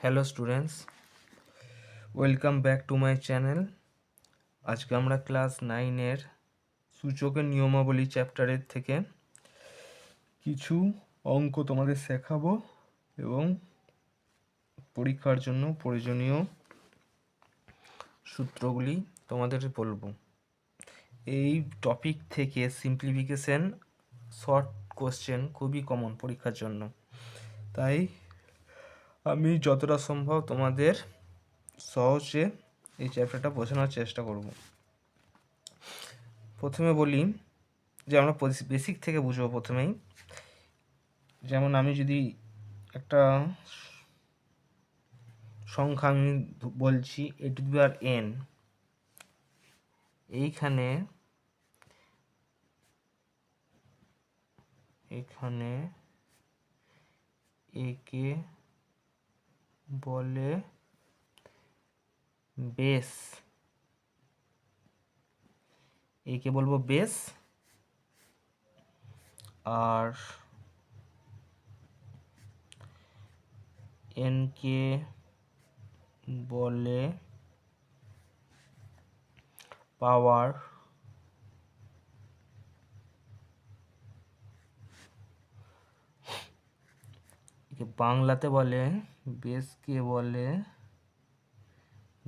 Hello students, welcome back to my channel. আজকে আমরা class 9-এর সূচকের নিয়মাবলী চ্যাপ্টারের থেকে কিছু অঙ্ক তোমাদের শেখাবো এবং পরীক্ষার জন্য প্রয়োজনীয় সূত্রগুলি তোমাদের বলবো। এই টপিক থেকে সিম্পলিফিকেশন শর্ট কোশ্চেন খুবই কমন পরীক্ষার জন্য, তাই আমি যতটা সম্ভব তোমাদের সহজে এই চ্যাপ্টারটা বোঝানোর চেষ্টা করব। প্রথমে বলি যে আমরা বেসিক থেকে বুঝবো প্রথমেই। যেমন আমি যদি একটা সংখ্যা আমি বলছি a⁴n, এইখানে একে বলে বেস, একে বলবো বেস, আর n কে বলে পাওয়ার, বাংলাতে বলে বেসকে বলে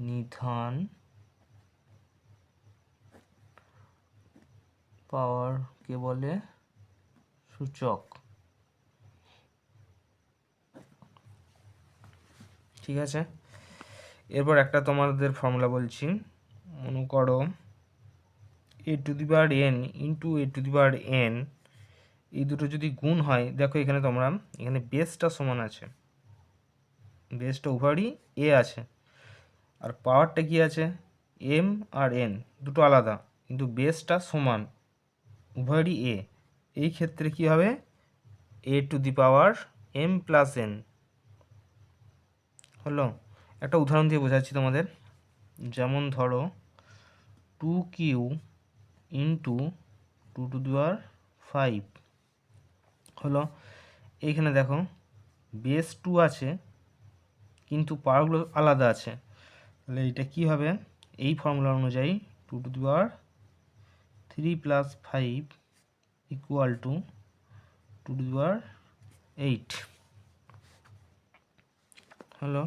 নিধান, পাওয়ারকে বলে সূচক। ঠিক আছে, এরপর একটা তোমাদের ফর্মুলা বলছি। মনে করো a⁴n ইন্টু a⁴n, এই দুটো যদি গুণ হয়, দেখো এখানে তোমরা এখানে বেসটা সমান আছে, বেসটা উভয়ই এ আছে, আর পাওয়ারটা কি আছে m আর n, দুটো আলাদা কিন্তু বেসটা সমান, উভয়ই এ। এই ক্ষেত্রে কি হবে a⁴m + n হলো। একটা উদাহরণ দিয়ে বোঝাচ্ছি তোমাদের। যেমন ধরো 2q ইন্টু 2⁵ হলো। এইখানে দেখো বেস 2 আছে কিন্তু পাওয়ারগুলো আলাদা আছে, তাহলে এটা কি হবে, এই ফর্মুলা অনুযায়ী 2⁵ + 5 ইকুয়াল টু 2⁵ হলো।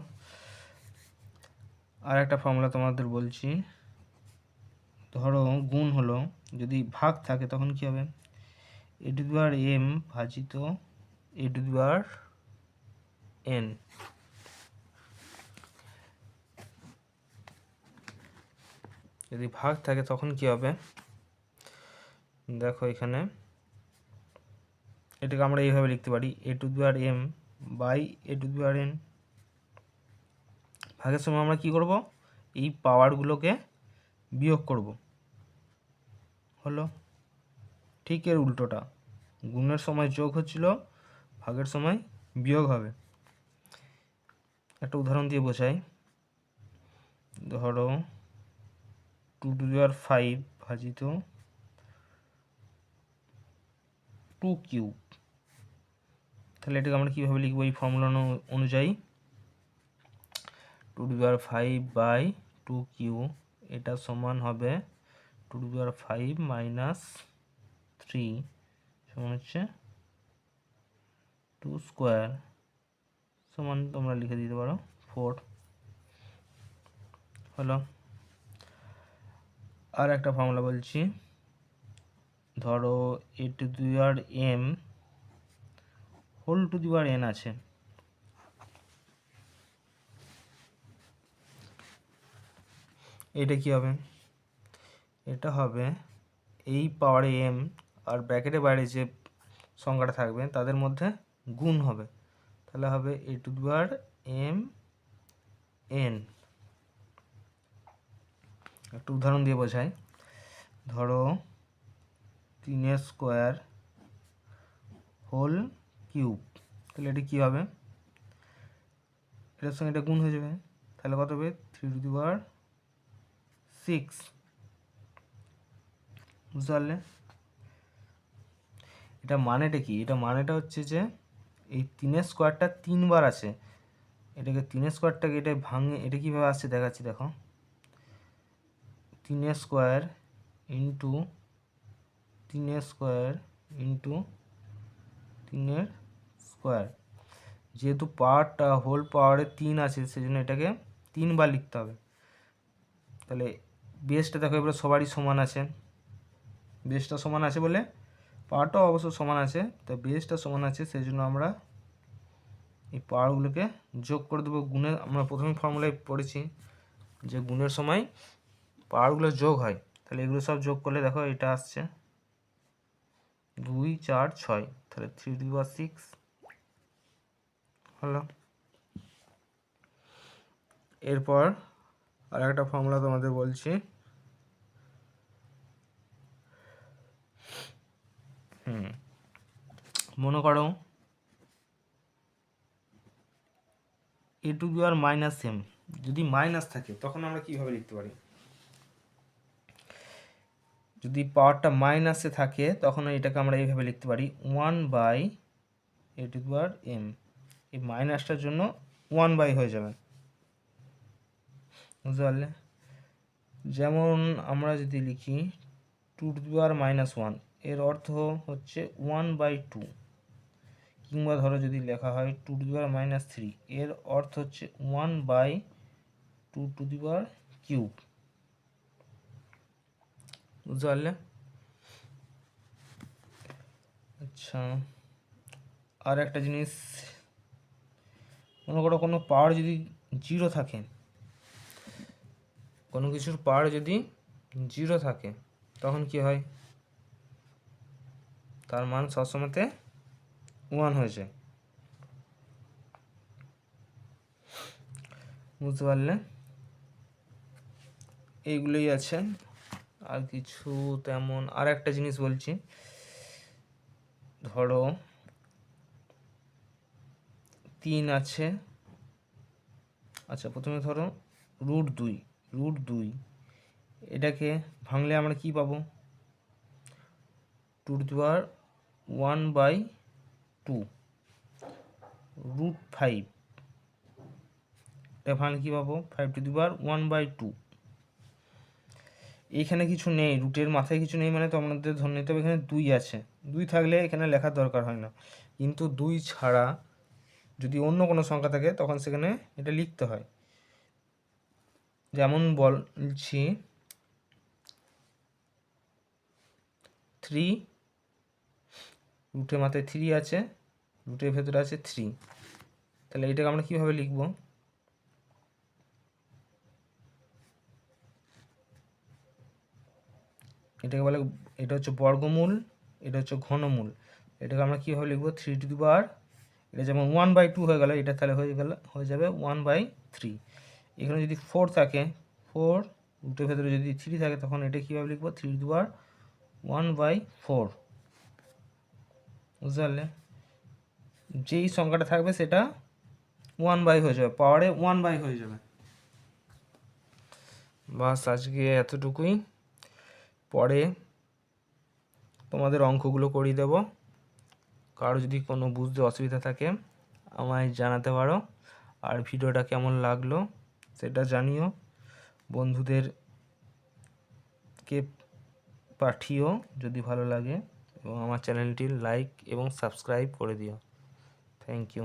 আর একটা ফর্মুলা তোমাদের বলছি। ধরো গুণ হলো, যদি ভাগ থাকে তখন কি হবে a⁴m ভাজিত a⁴n। যদি ভাগ থাকে তখন কি হবে, দেখো এখানে এটাকে আমরা এইভাবে লিখতে পারি a⁴m বাই a⁴n। ভাগের সময় আমরা কি করব, এই পাওয়ারগুলোকে বিয়োগ করব হলো। ঠিক এর উল্টোটা, গুণের সময় যোগ হচ্ছিল, ভাগের সময় বিয়োগ হবে। একটা উদাহরণ দিয়ে বোঝাই। ধরো 2⁵ ভাজিত 2q, তাহলে এটাকে আমরা কীভাবে লিখবো এই ফর্মুলা অনুযায়ী 2⁵ বাই 2q, এটা সমান হবে 2⁵ - 3 সমান হচ্ছে 2 স্কোয়ার, সমান তোমরা লিখে দিতে পারো 4 হলো। আর একটা ফর্মুলা বলছি। ধরো a⁴m n আছে, এটা কি হবে, এটা হবে এই পাওয়ারে m আর ব্র্যাকেটের বাইরে যে সংখ্যাটা থাকবে তাদের মধ্যে গুণ হবে, তাহলে হবে a⁴m n। একটা উদাহরণ দিয়ে বোঝাই। ধরো 3 স্কোয়ার হোল কিউব, তাহলে এটা কী হবে, এটার সঙ্গে এটা গুণ হয়ে যাবে, তাহলে কত হবে 3⁶। বুঝতে পারলে? এটা মানেটা কি, এটা মানেটা হচ্ছে যে এই 3 স্কোয়ারটা 3 বার আছে, এটাকে 3 স্কোয়ারটাকে এটা ভাঙে, এটা কীভাবে আসছে দেখাচ্ছি, দেখো 3 square into 3 square into 3 square. যেহেতু পাওয়ারটা হোল পাওয়ারে 3 আছে সেজন্য এটাকে 3 বার লিখতে হবে। তাহলে বেসটা দেখো এবারে সবারই সমান আছে, বেসটা সমান আছে বলে পাওয়ারটাও অবশ্য সমান আছে, তো বেসটা সমান আছে সেই জন্য আমরা এই পাওয়ারগুলোকে যোগ করে দেবো গুণে। আমরা প্রথমে ফর্মুলায় পড়েছি যে গুণের সময় পাওয়ারগুলো যোগ হয়, তাহলে এগুলো সব যোগ করলে দেখো এটা আসছে 2 4 6, তাহলে 3^6 হলো। এরপর আর একটা ফর্মুলা তোমাদের বলছি, মনে করো a⁻m, যদি মাইনাস থাকে তখন আমরা কিভাবে লিখতে পারি? যদি পাওয়ারটা মাইনাসে থাকে তখন এটাকে আমরা এইভাবে লিখতে পারি 1/a⁻m। এই মাইনাসটার জন্য 1 হয়ে যাবে, বুঝতে পারলে? যেমন আমরা যদি লিখি 2⁻−1, এর অর্থ হচ্ছে 1/2, কিংবা ধরো যদি লেখা হয় 2⁻−3, এর অর্থ হচ্ছে 1/2⁵, বুঝতে পারলে? আচ্ছা, আর একটা জিনিস, মনে করো কোনো পাওয়ার যদি 0 থাকে, কোনো কিছুর পাওয়ার যদি 0 থাকে তখন কি হয়? তার মান সবসময়তে 1 হয়ে যায়, বুঝতে পারলে? এইগুলোই আছে, আর কিছু তেমন। আর একটা জিনিস বলছি, ধরো 3 আছে, আচ্ছা প্রথমে ধরো √2, এটাকে ভাঙলে আমরা কি পাবো? 2⁻1/2 √5, এটা ভাঙলে কি পাবো? 5⁻1/2। এইখানে কিছু নেই, রুটের মাথায় কিছু নেই, মানে তোমাদের ধরে নিতে হবে এখানে 2 আছে। 2 থাকলে এখানে লেখার দরকার হয় না, কিন্তু 2 ছাড়া যদি অন্য কোনো সংখ্যা থাকে তখন সেখানে এটা লিখতে হয়। যেমন বলছি 3, রুটের মাথায় 3 আছে, রুটের ভেতরে আছে 3, তাহলে এটাকে আমরা কীভাবে লিখব? এটাকে বলে, এটা হচ্ছে বর্গমূল, এটা হচ্ছে ঘনমূল। এটাকে আমরা কীভাবে লিখব? 3 এটা যেমন 1/2 হয়ে গেল, এটা তাহলে হয়ে যাবে 1/3। এখানে যদি 4 থাকে, 4 রুটের ভেতরে যদি 3 থাকে তখন এটা কীভাবে লিখব? 3⁻1/4, বুঝতে পারলে? যেই সংখ্যাটা থাকবে সেটা 1 হয়ে যাবে, পাওয়ারে 1 হয়ে যাবে। বাস আজকে এতটুকুই, পরে তোমাদের অঙ্কগুলো করিয়ে দেব। কারো যদি কোনো বুঝতে অসুবিধা থাকে আমায় জানাতে পারো, আর ভিডিওটা কেমন লাগলো সেটা জানিও, বন্ধুদেরকে পাঠিও যদি ভালো লাগে, এবং আমার চ্যানেলটি লাইক এবং সাবস্ক্রাইব করে দিও। Thank you.